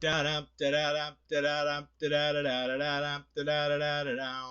Da-dum, da-da-dum, da-da-dum, da-da-da-da-da-dum, da-da-da-da-da-dum.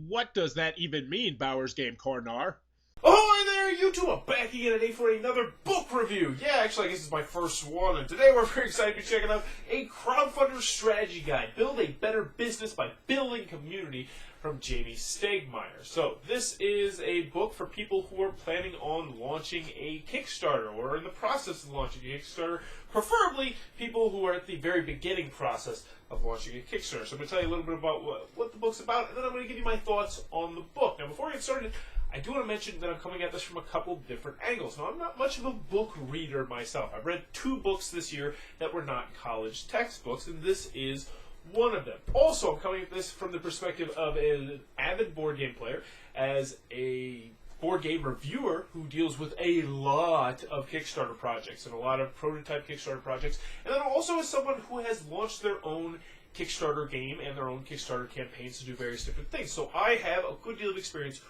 What does that even mean, Bowers Game Corner? Ahoy there, YouTube! I'm back again today for another book review. Yeah, actually, I guess it's my first one, and today we're very excited to be checking out a crowdfunder strategy guide. Build a better business by building community from Jamie Stegmaier. So, this is a book for people who are planning on launching a Kickstarter or in the process of launching a Kickstarter, preferably people who are at the very beginning process of launching a Kickstarter. So, I'm going to tell you a little bit about what the book's about, and then I'm going to give you my thoughts on the book. Now, before we get started, I do want to mention that I'm coming at this from a couple different angles. Now, I'm not much of a book reader myself. I've read 2 books this year that were not college textbooks, and this is one of them. Also, I'm coming at this from the perspective of an avid board game player, as a board game reviewer who deals with a lot of Kickstarter projects and a lot of prototype Kickstarter projects, and then also as someone who has launched their own Kickstarter game and their own Kickstarter campaigns to do various different things. So I have a good deal of experience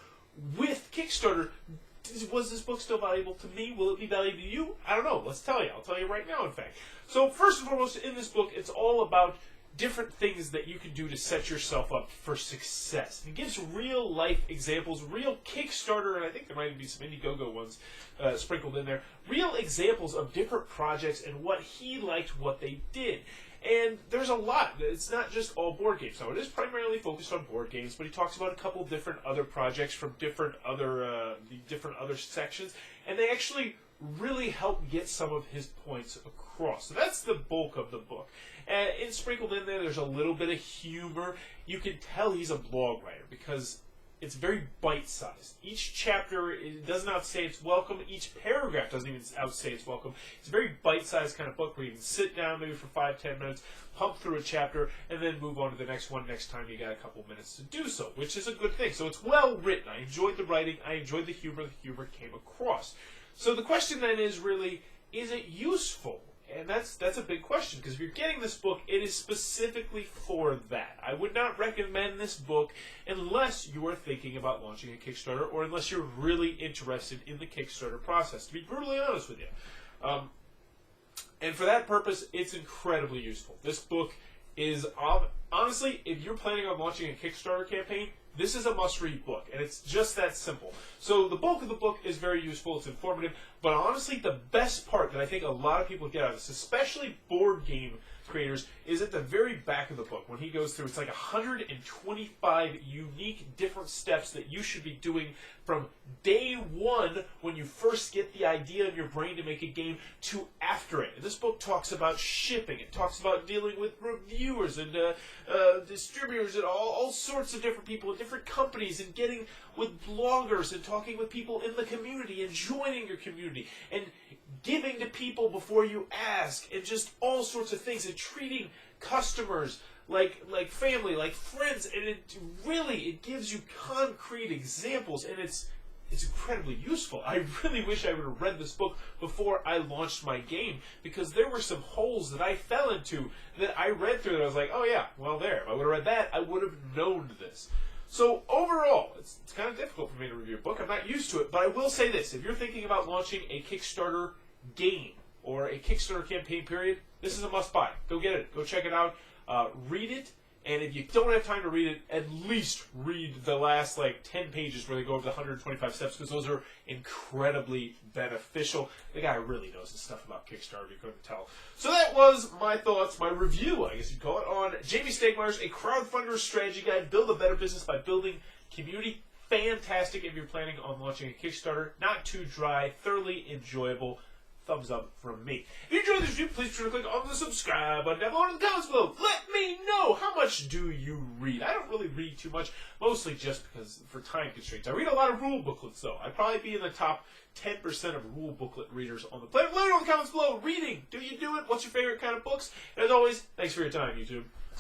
with Kickstarter. Was this book still valuable to me? Will it be valuable to you? I don't know. Let's tell you. I'll tell you right now, in fact. So first and foremost, in this book, it's all about different things that you can do to set yourself up for success. It gives real life examples, real Kickstarter, and I think there might be some Indiegogo ones sprinkled in there, real examples of different projects and what he liked, what they did. And there's a lot. It's not just all board games. Now, it is primarily focused on board games, but he talks about a couple different other projects from different other sections, and they actually really help get some of his points across. So that's the bulk of the book. And sprinkled in there, there's a little bit of humor. You can tell he's a blog writer because it's very bite-sized. Each chapter does not say it's welcome. Each paragraph doesn't even say it's welcome. It's a very bite-sized kind of book where you can sit down maybe for 5-10 minutes, pump through a chapter, and then move on to the next one next time you got a couple minutes to do so, which is a good thing. So it's well written. I enjoyed the writing. I enjoyed the humor. The humor came across. So the question then is really, is it useful? And that's a big question, because if you're getting this book, it is specifically for that. I would not recommend this book unless you are thinking about launching a Kickstarter or unless you're really interested in the Kickstarter process, to be brutally honest with you. And for that purpose, it's incredibly useful. This book is, honestly, if you're planning on launching a Kickstarter campaign, this is a must-read book, and it's just that simple. So the bulk of the book is very useful, it's informative, but honestly, the best part that I think a lot of people get out of this, especially board game creators, is at the very back of the book. When he goes through, it's like 125 unique different steps that you should be doing from day one when you first get the idea in your brain to make a game to after it. And this book talks about shipping. It talks about dealing with reviewers and distributors and all sorts of different people and different companies, and getting with bloggers and talking with people in the community and joining your community and giving to people before you ask, and just all sorts of things, and treating customers like family, like friends, and it gives you concrete examples, and it's incredibly useful. I really wish I would have read this book before I launched my game, because there were some holes that I fell into that I read through that I was like, oh yeah, well there, if I would have read that, I would have known this. So overall, it's kind of difficult for me to review a book. I'm not used to it, but I will say this. If you're thinking about launching a Kickstarter game or a Kickstarter campaign period, this is a must-buy. Go get it. Go check it out. Read it. And if you don't have time to read it, at least read the last 10 pages where they go over the 125 steps, because those are incredibly beneficial. The guy really knows his stuff about Kickstarter, you couldn't tell. So that was my thoughts, my review, I guess you'd call it, on Jamie Stegmaier's A Crowdfunder Strategy Guide, Build a Better Business by Building Community. Fantastic if you're planning on launching a Kickstarter. Not too dry, thoroughly enjoyable. Thumbs up from me. If you enjoyed this video, please be sure to click on the subscribe button down below in the comments below. Let me know, how much do you read? I don't really read too much, mostly just because for time constraints. I read a lot of rule booklets, though. I'd probably be in the top 10% of rule booklet readers on the planet. Let me know in the comments below. Reading, do you do it? What's your favorite kind of books? And as always, thanks for your time, YouTube.